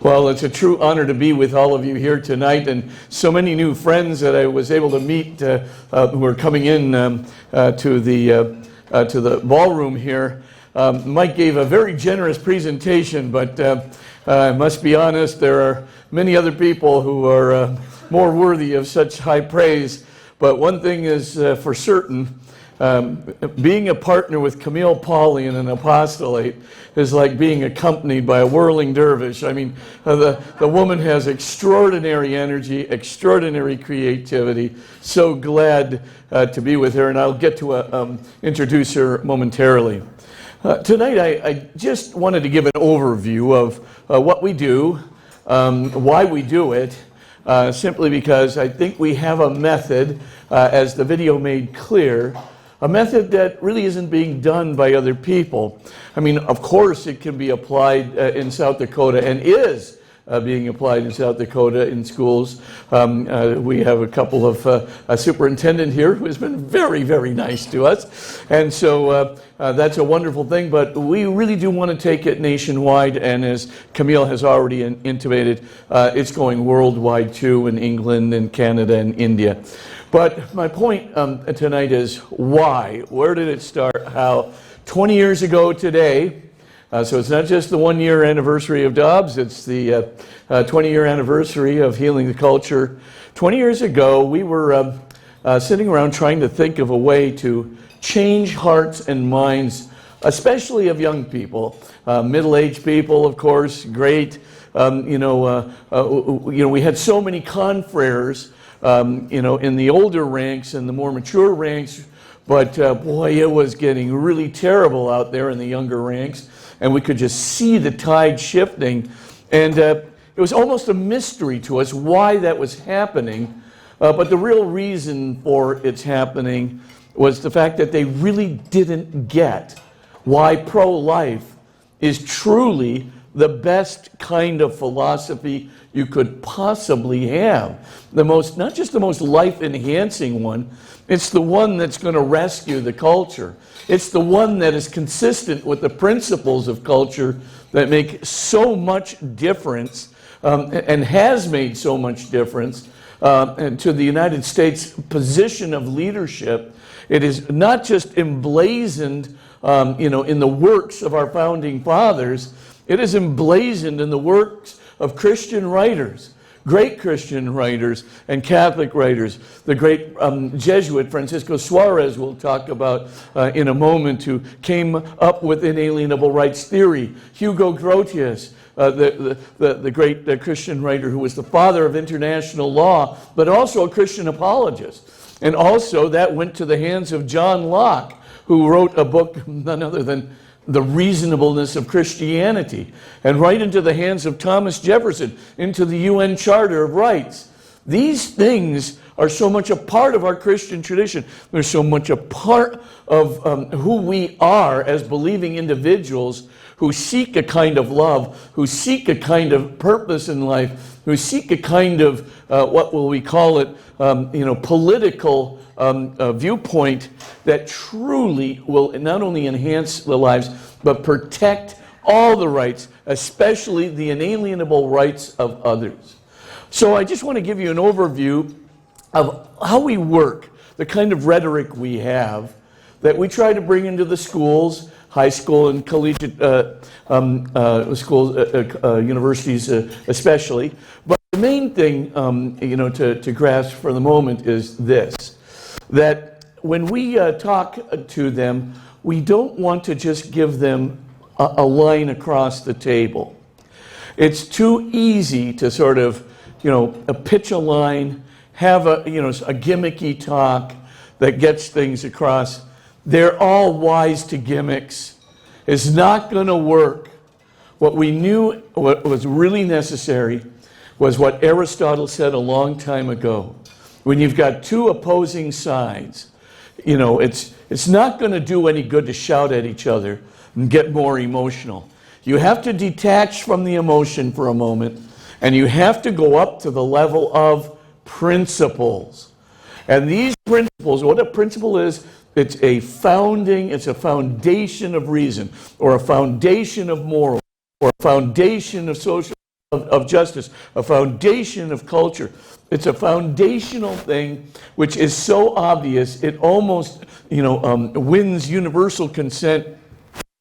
Well, it's a true honor to be with all of you here tonight, and so many new friends that I was able to meet who are coming in to the ballroom here. Mike gave a very generous presentation, but I must be honest, there are many other people who are more worthy of such high praise. But one thing is for certain, being a partner with Camille Pauli in an apostolate is like being accompanied by a whirling dervish. I mean, the woman has extraordinary energy, extraordinary creativity. So glad to be with her, and I'll get to introduce her momentarily. Tonight, I just wanted to give an overview of what we do, why we do it, simply because I think we have a method, as the video made clear, a method that really isn't being done by other people. I mean, of course it can be applied in South Dakota and is being applied in South Dakota in schools. We have a couple of a superintendent here who has been very, very nice to us. And so that's a wonderful thing, but we really do want to take it nationwide, and as Camille has already intimated, it's going worldwide too, in England and Canada and India. But my point tonight is why? Where did it start? How? 20 years ago today, so it's not just the 1-year anniversary of Dobbs, it's the 20-year anniversary of Healing the Culture. 20 years ago, we were sitting around trying to think of a way to change hearts and minds, especially of young people. Middle-aged people, of course, great. We had so many confreres, in the older ranks and the more mature ranks, but boy, it was getting really terrible out there in the younger ranks, and we could just see the tide shifting, and it was almost a mystery to us why that was happening, but the real reason for its happening was the fact that they really didn't get why pro-life is truly the best kind of philosophy you could possibly have. Not just the most life-enhancing one, it's the one that's going to rescue the culture. It's the one that is consistent with the principles of culture that make so much difference and has made so much difference to the United States position of leadership. It is not just emblazoned in the works of our founding fathers, it is emblazoned in the works of Christian writers, great Christian writers and Catholic writers. The great Jesuit Francisco Suarez we'll talk about in a moment, who came up with inalienable rights theory. Hugo Grotius, the great Christian writer who was the father of international law, but also a Christian apologist. And also that went to the hands of John Locke, who wrote a book, none other than The Reasonableness of Christianity, and right into the hands of Thomas Jefferson, into the UN Charter of Rights. These things are so much a part of our Christian tradition. They're so much a part of who we are as believing individuals who seek a kind of love, who seek a kind of purpose in life, who seek a kind of, what will we call it, political viewpoint that truly will not only enhance the lives, but protect all the rights, especially the inalienable rights of others. So I just want to give you an overview of how we work, the kind of rhetoric we have that we try to bring into the schools, high school and collegiate schools, universities especially. But the main thing, to grasp for the moment is this, that when we talk to them, we don't want to just give them a line across the table. It's too easy to sort of, pitch a line, have a gimmicky talk that gets things across. They're all wise to gimmicks. It's not going to work. What we knew what was really necessary was what Aristotle said a long time ago. When you've got two opposing sides, it's not going to do any good to shout at each other and get more emotional. You have to detach from the emotion for a moment, and you have to go up to the level of principles. And these principles, what a principle is, it's a foundation of reason, or a foundation of moral, or a foundation of social of justice, a foundation of culture. It's a foundational thing which is so obvious it almost wins universal consent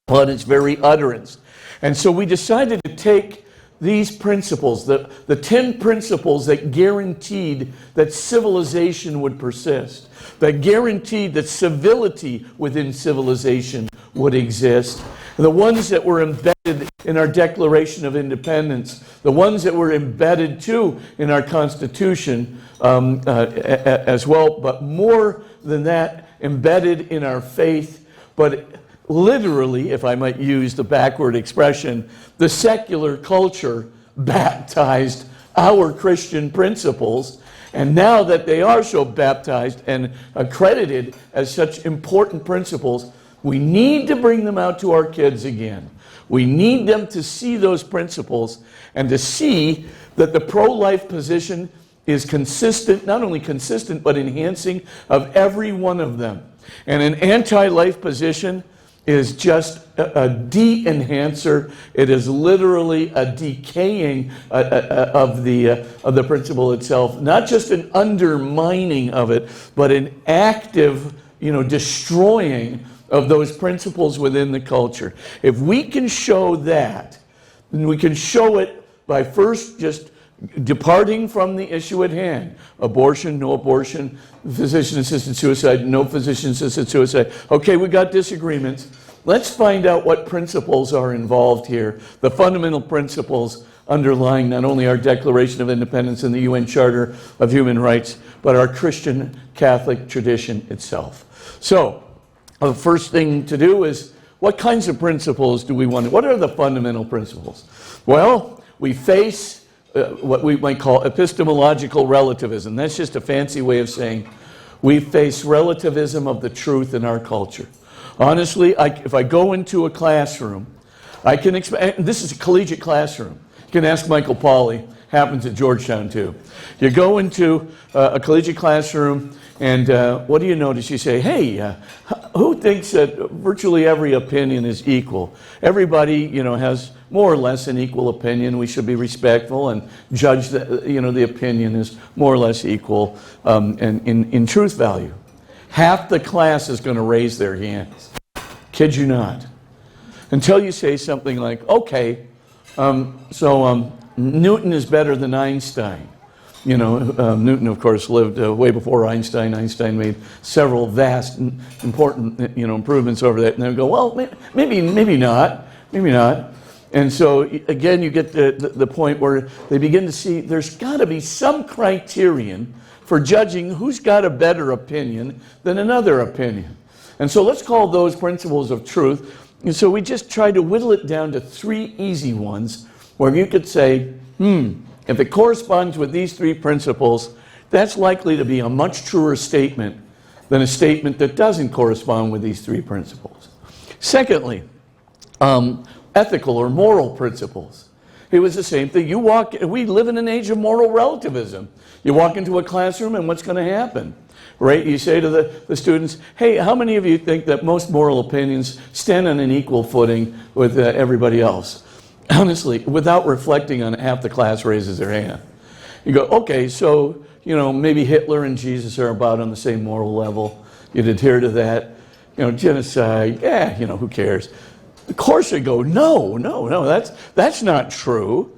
on its very utterance. And so we decided to take these principles, the 10 principles that guaranteed that civilization would persist, that guaranteed that civility within civilization would exist, the ones that were embedded in our Declaration of Independence, the ones that were embedded too in our Constitution as well, but more than that, embedded in our faith, but literally, if I might use the backward expression, the secular culture baptized our Christian principles. And now that they are so baptized and accredited as such important principles, we need to bring them out to our kids again. We need them to see those principles and to see that the pro-life position is consistent, not only consistent, but enhancing of every one of them. And an anti-life position is just a de-enhancer. It is literally a decaying of the principle itself, not just an undermining of it, but an active, destroying of those principles within the culture. If we can show that, then we can show it by first just departing from the issue at hand. Abortion, no abortion. Physician-assisted suicide, no physician-assisted suicide. Okay, we got disagreements. Let's find out what principles are involved here, the fundamental principles underlying not only our Declaration of Independence and the UN Charter of Human Rights, but our Christian Catholic tradition itself. So, the first thing to do is, what kinds of principles do we want? What are the fundamental principles? Well, we face what we might call epistemological relativism. That's just a fancy way of saying we face relativism of the truth in our culture. Honestly, if I go into a classroom, I can expect, this is a collegiate classroom. You can ask Michael Pauly, happens at Georgetown too. You go into a collegiate classroom, and what do you notice? You say, hey, who thinks that virtually every opinion is equal? Everybody, has more or less an equal opinion. We should be respectful and judge that, the opinion is more or less equal in truth value. Half the class is going to raise their hands. Kid you not. Until you say something like, okay, so Newton is better than Einstein. Newton, of course, lived way before Einstein. Einstein made several vast, important, improvements over that. And they go, well, maybe not. And so, again, you get the point where they begin to see there's got to be some criterion for judging who's got a better opinion than another opinion. And so let's call those principles of truth. And so we just try to whittle it down to 3 easy ones where you could say, if it corresponds with these 3 principles, that's likely to be a much truer statement than a statement that doesn't correspond with these 3 principles. Secondly, ethical or moral principles. It was the same thing. We live in an age of moral relativism. You walk into a classroom and what's going to happen? Right? You say to the students, hey, how many of you think that most moral opinions stand on an equal footing with everybody else? Honestly, without reflecting on it, half the class raises their hand. You go, okay, so, maybe Hitler and Jesus are about on the same moral level. You'd adhere to that. Genocide, who cares? Of course they go, no, that's not true.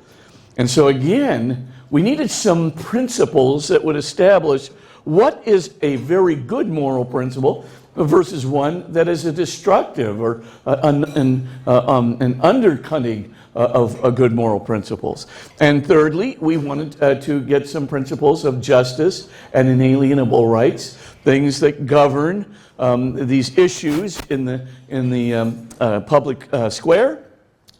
And so again, we needed some principles that would establish what is a very good moral principle versus one that is a destructive or an undercutting of good moral principles. And thirdly, we wanted to get some principles of justice and inalienable rights, things that govern these issues in the public square.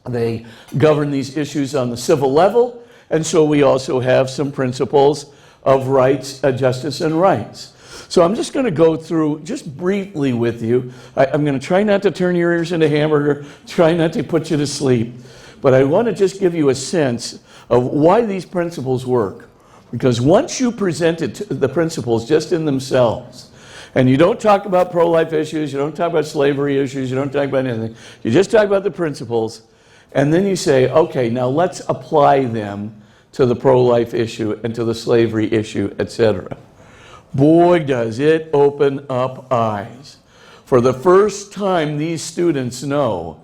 They govern these issues on the civil level, and so we also have some principles of rights, justice, and rights. So I'm just going to go through just briefly with you. I'm going to try not to turn your ears into hamburger, try not to put you to sleep, but I want to just give you a sense of why these principles work. Because once you present the principles just in themselves, and you don't talk about pro-life issues, you don't talk about slavery issues, you don't talk about anything, you just talk about the principles, And then you say, okay, now let's apply them to the pro-life issue and to the slavery issue, etc. Boy, does it open up eyes. For the first time, these students know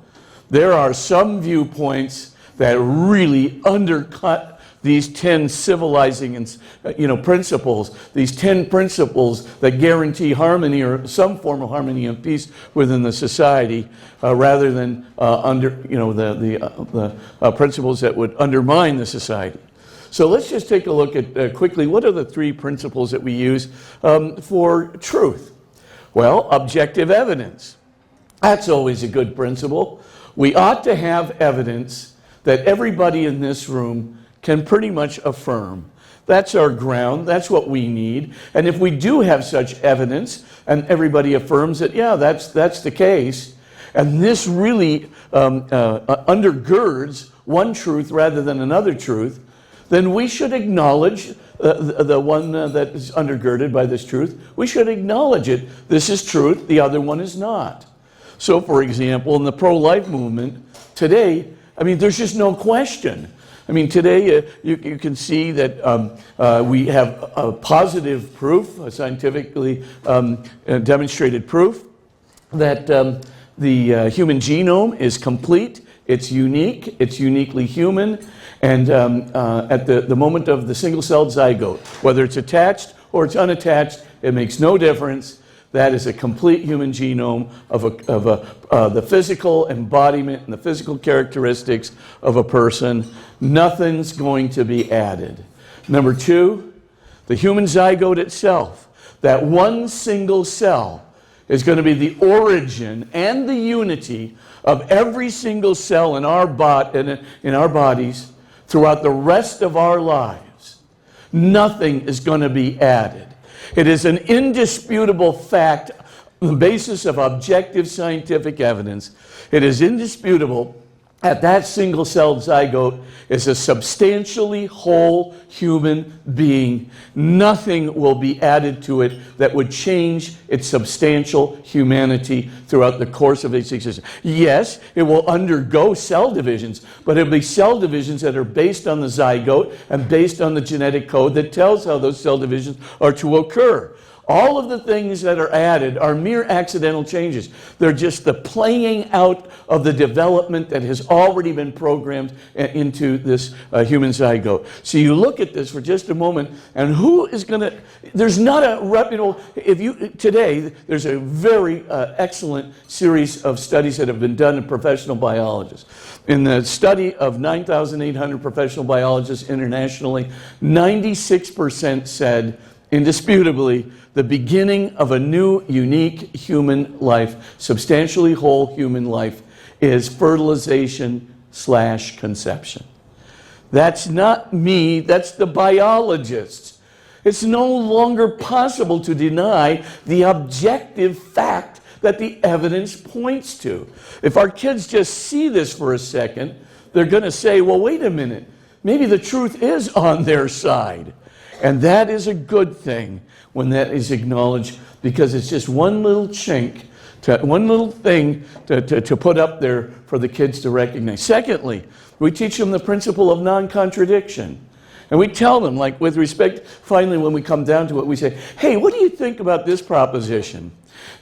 there are some viewpoints that really undercut these 10 civilizing principles, these 10 principles that guarantee harmony or some form of harmony and peace within the society, rather than the principles that would undermine the society. So let's just take a look at quickly, what are the 3 principles that we use for truth? Well, objective evidence. That's always a good principle. We ought to have evidence that everybody in this room can pretty much affirm. That's our ground. That's what we need. And if we do have such evidence, and everybody affirms that, yeah, that's the case, and this really undergirds one truth rather than another truth, then we should acknowledge the one that is undergirded by this truth. We should acknowledge it. This is truth. The other one is not. So, for example, in the pro-life movement today, there's just no question. Today you can see that we have a positive proof, a scientifically demonstrated proof, that the human genome is complete, it's unique, it's uniquely human, and at the moment of the single-celled zygote, whether it's attached or it's unattached, it makes no difference. That is a complete human genome of the physical embodiment and the physical characteristics of a person. Nothing's going to be added. Number 2, the human zygote itself. That one single cell is going to be the origin and the unity of every single cell in our bodies throughout the rest of our lives. Nothing is going to be added. It is an indisputable fact on the basis of objective scientific evidence. It is indisputable that single-celled zygote is a substantially whole human being. Nothing will be added to it that would change its substantial humanity throughout the course of its existence. Yes, it will undergo cell divisions, but it'll be cell divisions that are based on the zygote and based on the genetic code that tells how those cell divisions are to occur. All of the things that are added are mere accidental changes. They're just the playing out of the development that has already been programmed into this human zygote. So you look at this for just a moment, and who is going to, there's not a reputable, today, there's a very excellent series of studies that have been done in professional biologists. In the study of 9,800 professional biologists internationally, 96% said, indisputably, the beginning of a new, unique human life, substantially whole human life, is fertilization/conception. That's not me, that's the biologists. It's no longer possible to deny the objective fact that the evidence points to. If our kids just see this for a second, they're going to say, well, wait a minute, maybe the truth is on their side. And that is a good thing when that is acknowledged, because it's just one little chink, one little thing to put up there for the kids to recognize. Secondly, we teach them the principle of non-contradiction. And we tell them, like with respect, finally when we come down to it, we say, hey, what do you think about this proposition?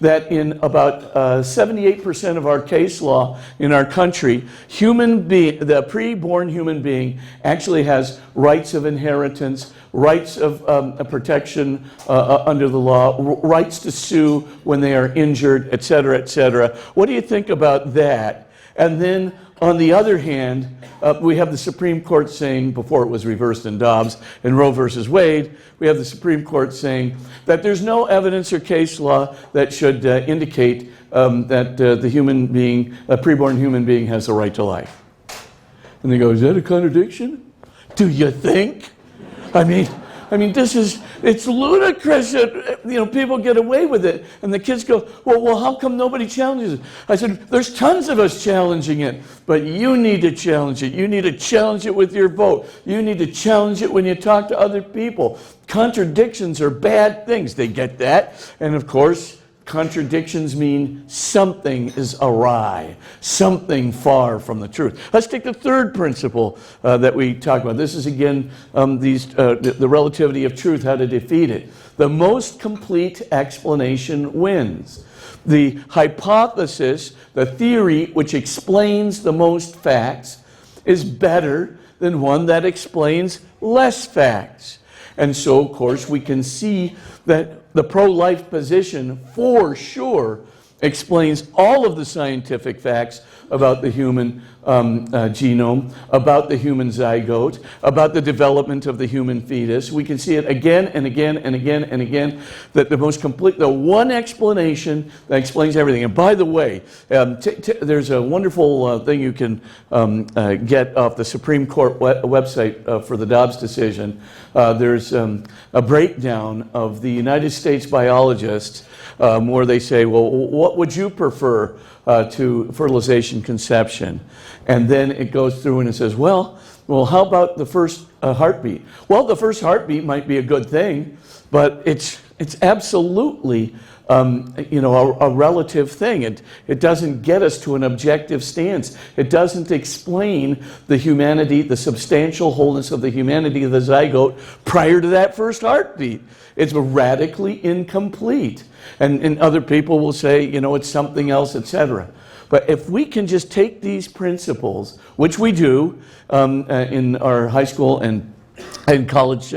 That in about 78% of our case law in our country, the pre-born human being actually has rights of inheritance, rights of protection under the law, rights to sue when they are injured, etc., etc. What do you think about that? And then, on the other hand, we have the Supreme Court saying, before it was reversed in Dobbs and Roe versus Wade, we have the Supreme Court saying that there's no evidence or case law that should indicate that the human being, a preborn human being, has the right to life. And they go, is that a contradiction? Do you think? I mean, it's ludicrous that, people get away with it. And the kids go, well, how come nobody challenges it? I said, there's tons of us challenging it, but you need to challenge it. You need to challenge it with your vote. You need to challenge it when you talk to other people. Contradictions are bad things. They get that. And of course, contradictions mean something is awry, something far from the truth. Let's take the third principle that we talk about. This is again the relativity of truth, how to defeat it. The most complete explanation wins. The hypothesis, the theory which explains the most facts, is better than one that explains less facts. And so, of course, we can see that the pro-life position for sure explains all of the scientific facts about the human genome, about the human zygote, about the development of the human fetus. We can see it again and again and again and again, that the most complete, the one explanation that explains everything. And by the way, there's a wonderful thing you can get off the Supreme Court website for the Dobbs decision. There's a breakdown of the United States biologists where they say, well, what would you prefer to fertilization, conception? And then it goes through and it says, well, how about the first heartbeat? Well, the first heartbeat might be a good thing, but it's absolutely a relative thing. It doesn't get us to an objective stance. It doesn't explain the humanity, the substantial wholeness of the humanity of the zygote prior to that first heartbeat. It's radically incomplete. And other people will say, it's something else, etc. But if we can just take these principles, which we do in our high school and college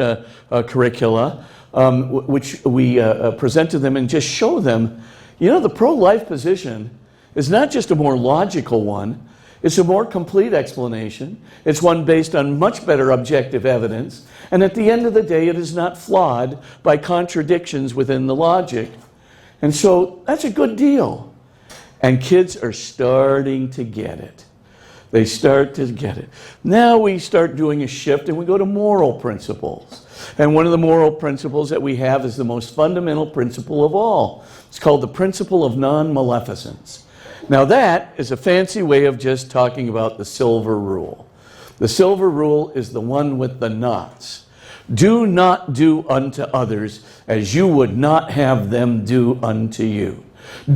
curricula, which we present to them and just show them, the pro-life position is not just a more logical one, it's a more complete explanation. It's one based on much better objective evidence. And at the end of the day, it is not flawed by contradictions within the logic. And so that's a good deal. And kids are starting to get it. They start to get it. Now we start doing a shift and we go to moral principles. And one of the moral principles that we have is the most fundamental principle of all. It's called the principle of non-maleficence. Now that is a fancy way of just talking about the silver rule. The silver rule is the one with the knots. Do not do unto others as you would not have them do unto you.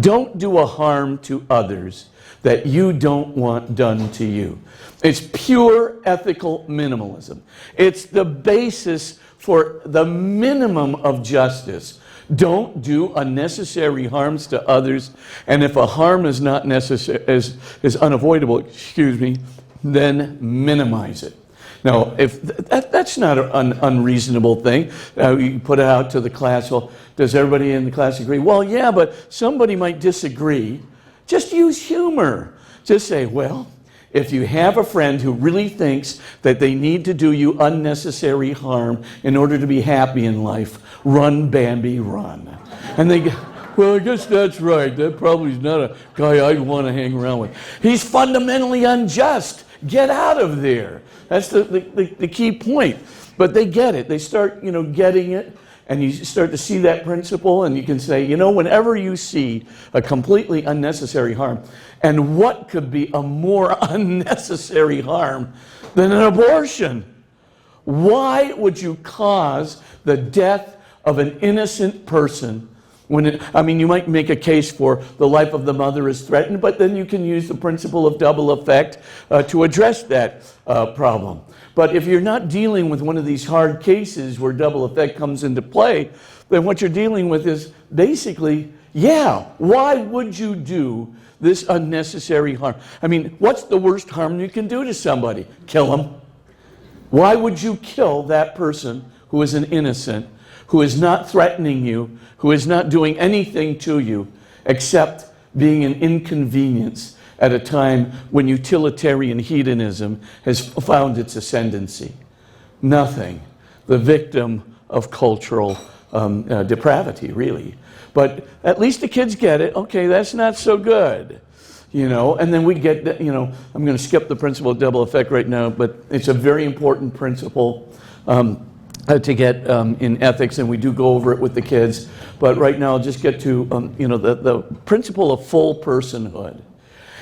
Don't do a harm to others that you don't want done to you. It's pure ethical minimalism. It's the basis for the minimum of justice. Don't do unnecessary harms to others, and if a harm is not necessary, is unavoidable, then minimize it. Now, if that's not an unreasonable thing, you put it out to the class. Well, does everybody in the class agree? Well, yeah, but somebody might disagree. Just use humor. Just say, well, if you have a friend who really thinks that they need to do you unnecessary harm in order to be happy in life, run, Bambi, run. And they go, well, I guess that's right. That probably is not a guy I'd want to hang around with. He's fundamentally unjust. Get out of there. That's the key point. But they get it. They start, getting it. And you start to see that principle, and you can say, whenever you see a completely unnecessary harm, and what could be a more unnecessary harm than an abortion? Why would you cause the death of an innocent person when you might make a case for the life of the mother is threatened, but then you can use the principle of double effect to address that problem. But if you're not dealing with one of these hard cases where double effect comes into play, then what you're dealing with is basically, why would you do this unnecessary harm? What's the worst harm you can do to somebody? Kill them. Why would you kill that person who is an innocent, who is not threatening you, who is not doing anything to you except being an inconvenience at a time when utilitarian hedonism has found its ascendancy? Nothing. The victim of cultural depravity, really. But at least the kids get it. Okay, that's not so good. And then we get, I'm going to skip the principle of double effect right now, but it's a very important principle to get in ethics, and we do go over it with the kids. But right now I'll just get to, the principle of full personhood.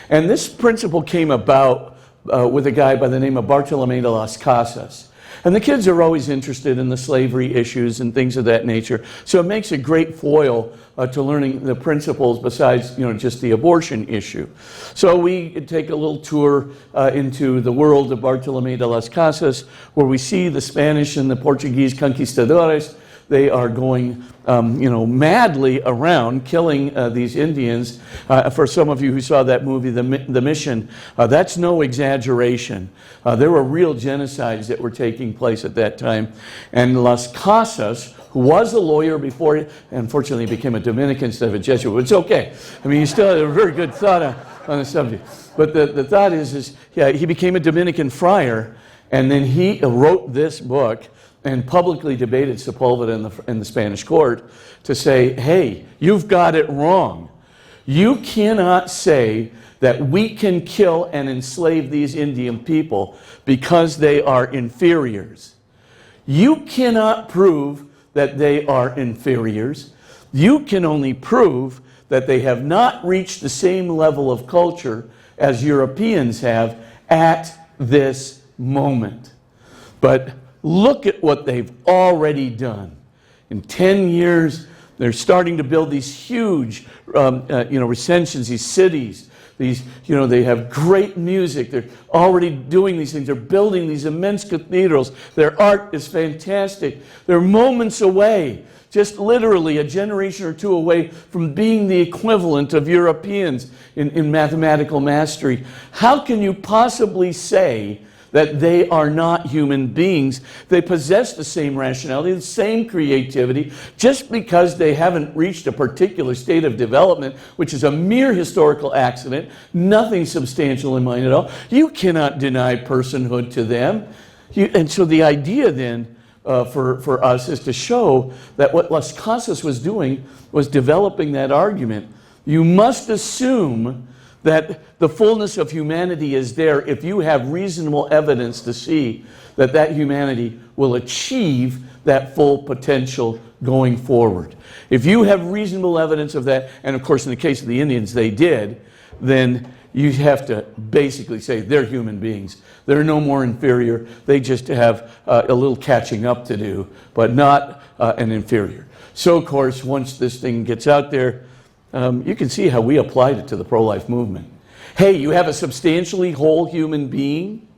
And this principle came about with a guy by the name of Bartolomé de las Casas. And the kids are always interested in the slavery issues and things of that nature. So it makes a great foil to learning the principles besides, just the abortion issue. So we take a little tour into the world of Bartolomé de las Casas, where we see the Spanish and the Portuguese conquistadores. They are going, madly around killing these Indians. For some of you who saw that movie, The Mission, that's no exaggeration. There were real genocides that were taking place at that time. And Las Casas, who was a lawyer before he unfortunately became a Dominican instead of a Jesuit, but it's okay. I mean, he still had a very good thought on the subject. But the thought is he became a Dominican friar, and then he wrote this book and publicly debated Sepulveda in the Spanish court to say, hey, you've got it wrong. You cannot say that we can kill and enslave these Indian people because they are inferiors. You cannot prove that they are inferiors. You can only prove that they have not reached the same level of culture as Europeans have at this moment. But look at what they've already done. In 10 years, they're starting to build these huge, recensions, these cities. They have great music. They're already doing these things. They're building these immense cathedrals. Their art is fantastic. They're moments away, just literally a generation or two away from being the equivalent of Europeans in mathematical mastery. How can you possibly say that they are not human beings? They possess the same rationality, the same creativity, just because they haven't reached a particular state of development, which is a mere historical accident, nothing substantial in mind at all. You cannot deny personhood to them. And so the idea then for us is to show that what Las Casas was doing was developing that argument. You must assume that the fullness of humanity is there if you have reasonable evidence to see that humanity will achieve that full potential going forward. If you have reasonable evidence of that, and of course in the case of the Indians they did, then you have to basically say they're human beings. They're no more inferior. They just have a little catching up to do, but not an inferior. So of course, once this thing gets out there, you can see how we applied it to the pro-life movement. Hey, you have a substantially whole human being,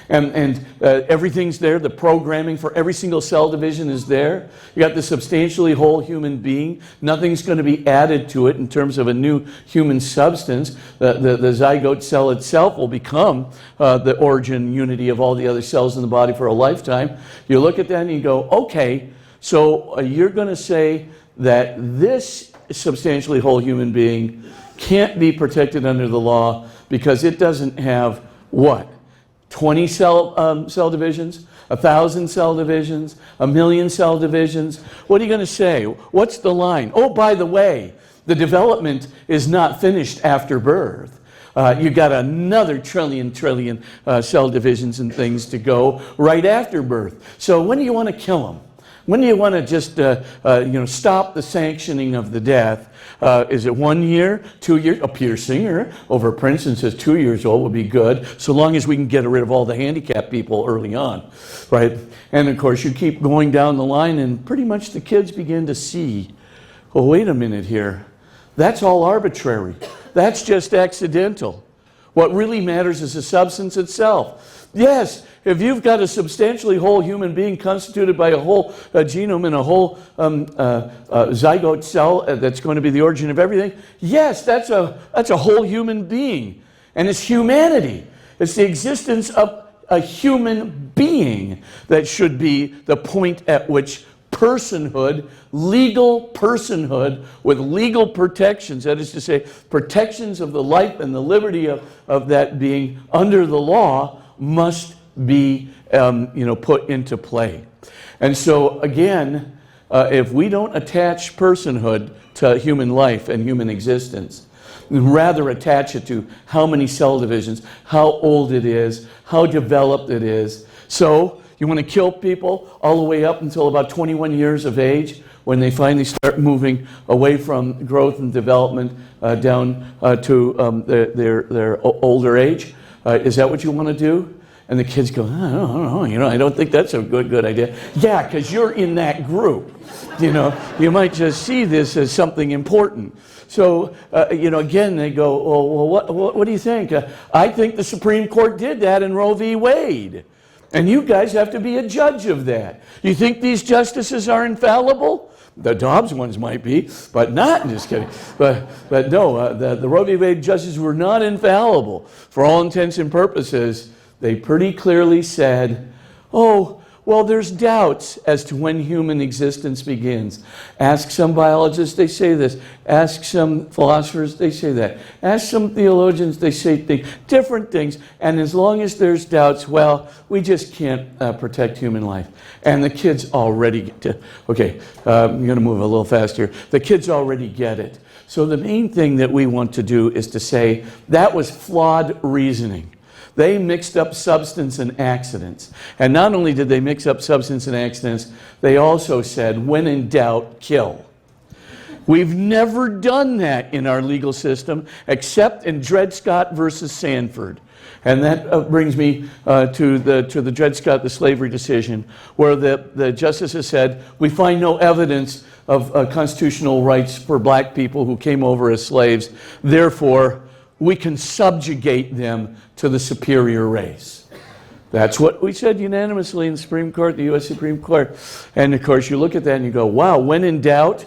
and everything's there. The programming for every single cell division is there. You got the substantially whole human being. Nothing's going to be added to it in terms of a new human substance. The zygote cell itself will become the origin unity of all the other cells in the body for a lifetime. You look at that and you go, okay, so you're going to say that this substantially whole human being can't be protected under the law because it doesn't have what? 20 cell divisions, 1,000 cell divisions, 1,000,000 cell divisions. What are you going to say? What's the line? Oh, by the way, the development is not finished after birth. You got another trillion cell divisions and things to go right after birth. So when do you want to kill them? When do you want to just stop the sanctioning of the death? Is it 1 year, 2 years? A piercing over Princeton says 2 years old would be good, so long as we can get rid of all the handicapped people early on, right? And of course, you keep going down the line, and pretty much the kids begin to see, oh, wait a minute here. That's all arbitrary. That's just accidental. What really matters is the substance itself. Yes, if you've got a substantially whole human being constituted by a whole genome and a whole zygote cell that's going to be the origin of everything, yes, that's a whole human being. And it's humanity. It's the existence of a human being that should be the point at which personhood, legal personhood with legal protections, that is to say, protections of the life and the liberty of that being under the law, must be put into play. And so again, if we don't attach personhood to human life and human existence, rather attach it to how many cell divisions, how old it is, how developed it is. So you want to kill people all the way up until about 21 years of age, when they finally start moving away from growth and development down to their older age. Is that what you want to do? And the kids go, I don't know, I don't think that's a good idea. Yeah, because you're in that group. You might just see this as something important. So, again, they go, well, what do you think? I think the Supreme Court did that in Roe v. Wade. And you guys have to be a judge of that. You think these justices are infallible? The Dobbs ones might be, but not. Just kidding. But no, the Roe v. Wade justices were not infallible. For all intents and purposes, they pretty clearly said, well, there's doubts as to when human existence begins. Ask some biologists, they say this. Ask some philosophers, they say that. Ask some theologians, they say different things. And as long as there's doubts, well, we just can't protect human life. And the kids already get it. Okay, I'm going to move a little faster. The kids already get it. So the main thing that we want to do is to say that was flawed reasoning. They mixed up substance and accidents. And not only did they mix up substance and accidents, they also said, when in doubt, kill. We've never done that in our legal system, except in Dred Scott versus Sanford. And that brings me to the Dred Scott, the slavery decision, where the justices said, we find no evidence of constitutional rights for black people who came over as slaves. Therefore, we can subjugate them to the superior race. That's what we said unanimously in the Supreme Court, the U.S. Supreme Court. And of course, you look at that and you go, wow, when in doubt,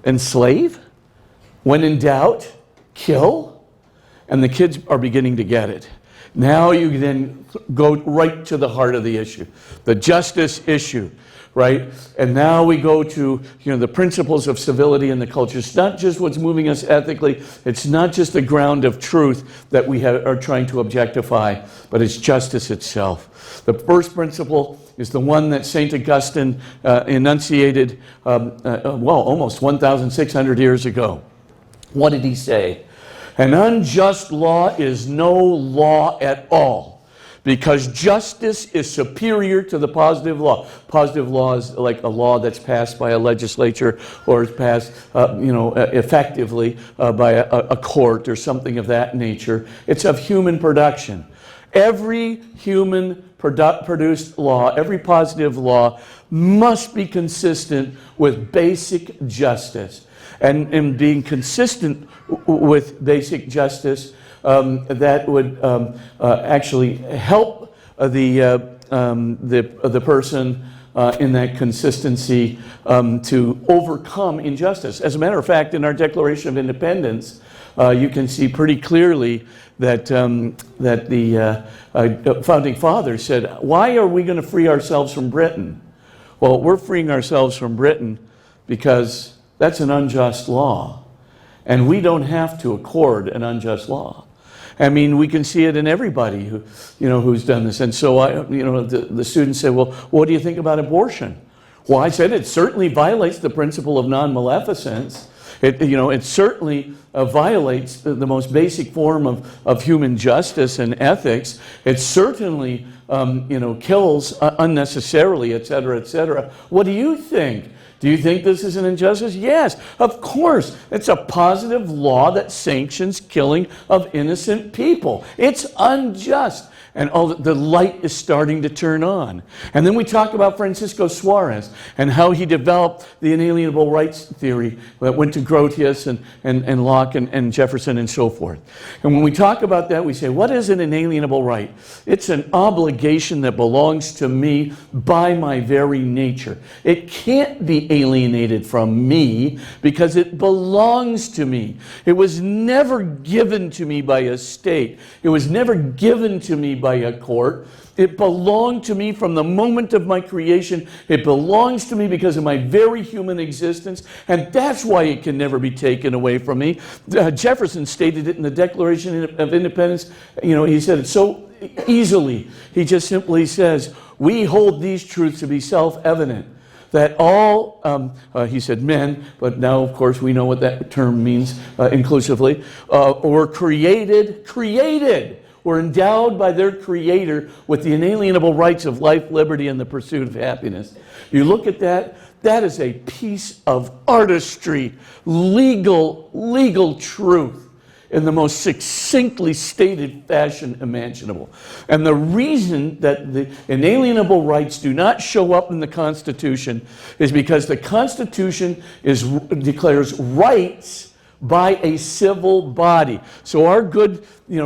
enslave? When in doubt, kill? And the kids are beginning to get it. Now you then go right to the heart of the issue, the justice issue. Right? And now we go to the principles of civility in the culture. It's not just what's moving us ethically. It's not just the ground of truth that we are trying to objectify, but it's justice itself. The first principle is the one that St. Augustine enunciated, almost 1,600 years ago. What did he say? An unjust law is no law at all, because justice is superior to the positive law. Positive law is like a law that's passed by a legislature or is passed, effectively by a court or something of that nature. It's of human production. Every human produced law, every positive law must be consistent with basic justice. And being consistent with basic justice, that would actually help the person in that consistency to overcome injustice. As a matter of fact, in our Declaration of Independence, you can see pretty clearly that the founding fathers said, why are we going to free ourselves from Britain? Well, we're freeing ourselves from Britain because that's an unjust law. And we don't have to accord an unjust law. I mean, we can see it in everybody who's done this. And so, the students say, well, what do you think about abortion? Well, I said it certainly violates the principle of non-maleficence. It certainly violates the most basic form of human justice and ethics. It certainly, kills unnecessarily, et cetera, et cetera. What do you think? Do you think this is an injustice? Yes, of course. It's a positive law that sanctions killing of innocent people. It's unjust. And the light is starting to turn on. And then we talk about Francisco Suarez and how he developed the inalienable rights theory that went to Grotius and Locke and Jefferson and so forth. And when we talk about that, we say, what is an inalienable right? It's an obligation that belongs to me by my very nature. It can't be alienated from me because it belongs to me. It was never given to me by a state. It was never given to me by a court. It belonged to me from the moment of my creation. It belongs to me because of my very human existence, and that's why it can never be taken away from me. Jefferson stated it in the Declaration of Independence. He said it so easily. He just simply says, we hold these truths to be self-evident, that all, he said men, but now of course we know what that term means inclusively, were created, were endowed by their Creator with the inalienable rights of life, liberty, and the pursuit of happiness. You look at that, that is a piece of artistry, legal truth. in the most succinctly stated fashion imaginable. And the reason that the inalienable rights do not show up in the Constitution is because the Constitution declares rights by a civil body. So our good,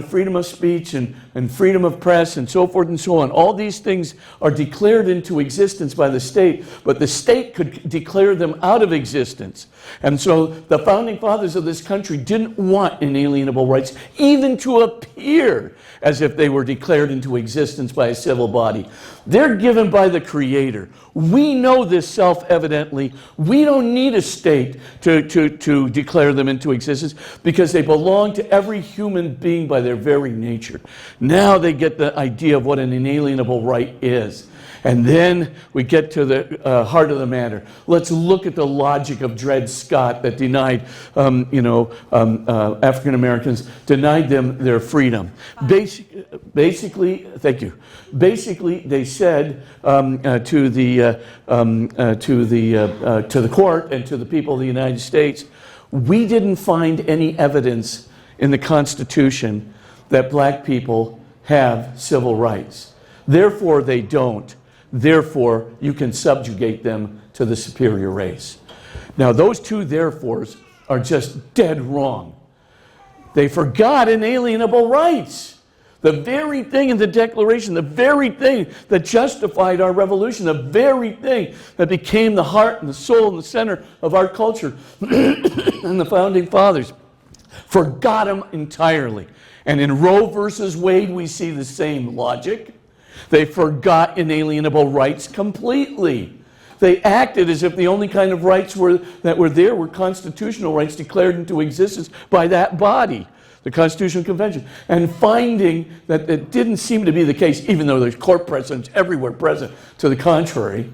freedom of speech and freedom of press and so forth and so on, all these things are declared into existence by the state, but the state could declare them out of existence. And so the founding fathers of this country didn't want inalienable rights even to appear as if they were declared into existence by a civil body. They're given by the Creator. We know this self-evidently. We don't need a state to declare them into existence because they belong to every human being by their very nature. Now they get the idea of what an inalienable right is. And then we get to the heart of the matter. Let's look at the logic of Dred Scott that denied, African Americans, denied them their freedom. Basically, thank you. Basically, they said to the court and to the people of the United States, we didn't find any evidence in the Constitution that black people have civil rights. Therefore, they don't. Therefore, you can subjugate them to the superior race. Now, those two therefores are just dead wrong. They forgot inalienable rights. The very thing in the Declaration, the very thing that justified our revolution, the very thing that became the heart and the soul and the center of our culture and the founding fathers, forgot them entirely. And in Roe versus Wade, we see the same logic. They forgot inalienable rights completely. They acted as if the only kind of rights that were there were constitutional rights declared into existence by that body, the Constitutional Convention. And finding that it didn't seem to be the case, even though there's court precedents everywhere present to the contrary,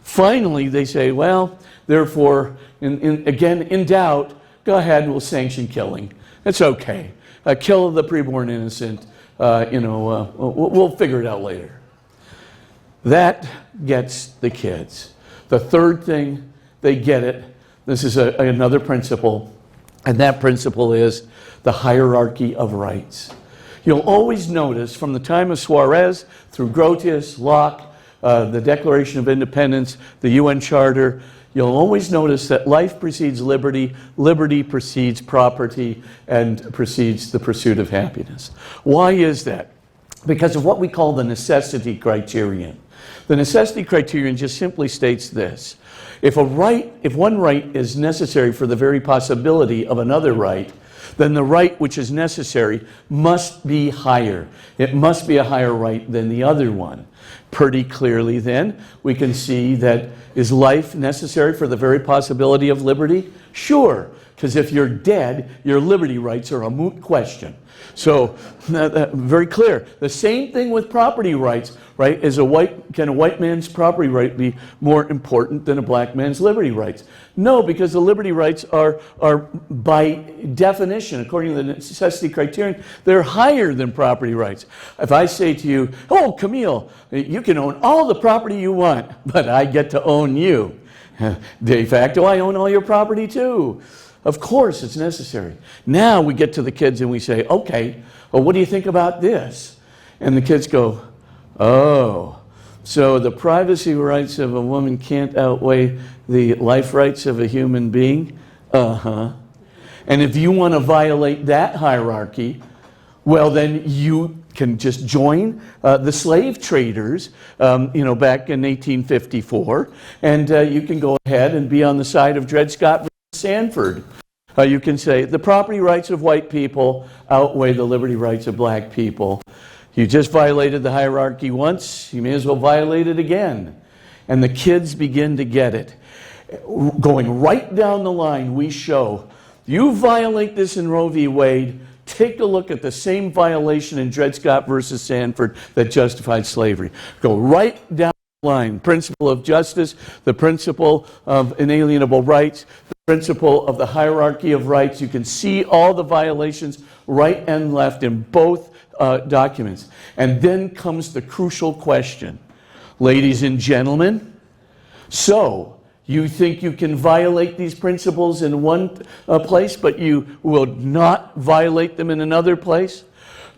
finally they say, well, therefore, again, in doubt, go ahead, we'll sanction killing. It's okay. Kill the preborn innocent. We'll figure it out later. That gets the kids. The third thing, they get it. This is another principle, and that principle is the hierarchy of rights. You'll always notice from the time of Suarez through Grotius, Locke, the Declaration of Independence, the UN Charter, you'll always notice that life precedes liberty, liberty precedes property, and precedes the pursuit of happiness. Why is that? Because of what we call the necessity criterion. The necessity criterion just simply states this. If one right is necessary for the very possibility of another right, then the right which is necessary must be higher. It must be a higher right than the other one. Pretty clearly then, we can see that is life necessary for the very possibility of liberty? Sure, because if you're dead, your liberty rights are a moot question. So, very clear. The same thing with property rights, right? Can a white man's property right be more important than a black man's liberty rights? No, because the liberty rights are by definition, according to the necessity criterion, they're higher than property rights. If I say to you, oh, Camille, you can own all the property you want, but I get to own you. De facto, I own all your property too. Of course, it's necessary. Now we get to the kids and we say, okay, well, what do you think about this? And the kids go, oh, so the privacy rights of a woman can't outweigh the life rights of a human being? Uh-huh. And if you want to violate that hierarchy, well, then you can just join the slave traders, back in 1854, and you can go ahead and be on the side of Dred Scott versus Sanford. You can say the property rights of white people outweigh the liberty rights of black people. You just violated the hierarchy once, you may as well violate it again. And the kids begin to get it. Going right down the line, we show, you violate this in Roe v. Wade, take a look at the same violation in Dred Scott versus Sanford that justified slavery. Go right down the line. Principle of justice, the principle of inalienable rights, the principle of the hierarchy of rights. You can see all the violations right and left in both documents. And then comes the crucial question. Ladies and gentlemen, so You think you can violate these principles in one place, but you will not violate them in another place?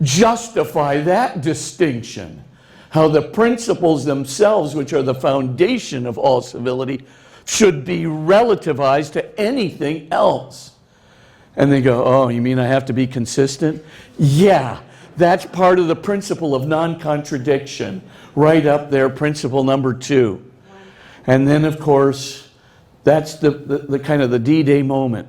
Justify that distinction. How the principles themselves, which are the foundation of all civility, should be relativized to anything else. And they go, oh, you mean I have to be consistent? Yeah, that's part of the principle of non-contradiction. Right up there, principle number 2. And then, of course, that's the kind of the D-Day moment.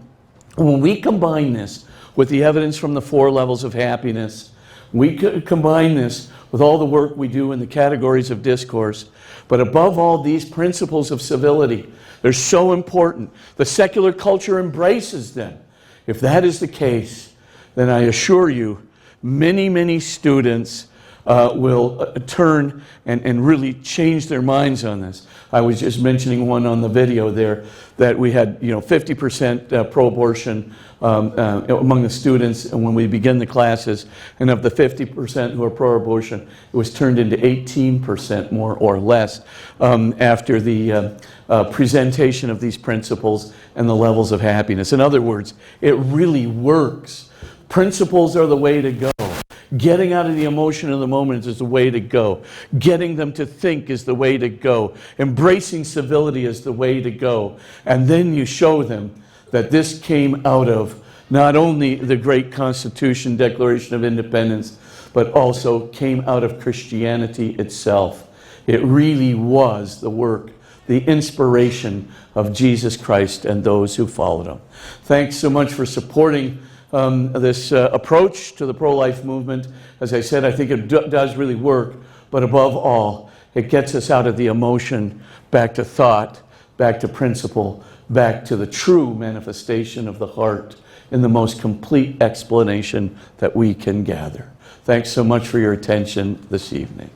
When we combine this with the evidence from the 4 levels of happiness, we combine this with all the work we do in the categories of discourse, but above all, these principles of civility, they're so important. The secular culture embraces them. If that is the case, then I assure you, many, many students will turn and really change their minds on this. I was just mentioning one on the video there that we had 50% pro-abortion among the students and when we begin the classes, and of the 50% who are pro-abortion, it was turned into 18% more or less after the presentation of these principles and the levels of happiness. In other words, it really works. Principles are the way to go. Getting out of the emotion of the moment is the way to go. Getting them to think is the way to go. Embracing civility is the way to go. And then you show them that this came out of not only the great Constitution, Declaration of Independence, but also came out of Christianity itself. It really was the work, the inspiration of Jesus Christ and those who followed him. Thanks so much for supporting this approach to the pro-life movement. As I said, I think it does really work, but above all, it gets us out of the emotion, back to thought, back to principle, back to the true manifestation of the heart in the most complete explanation that we can gather. Thanks so much for your attention this evening.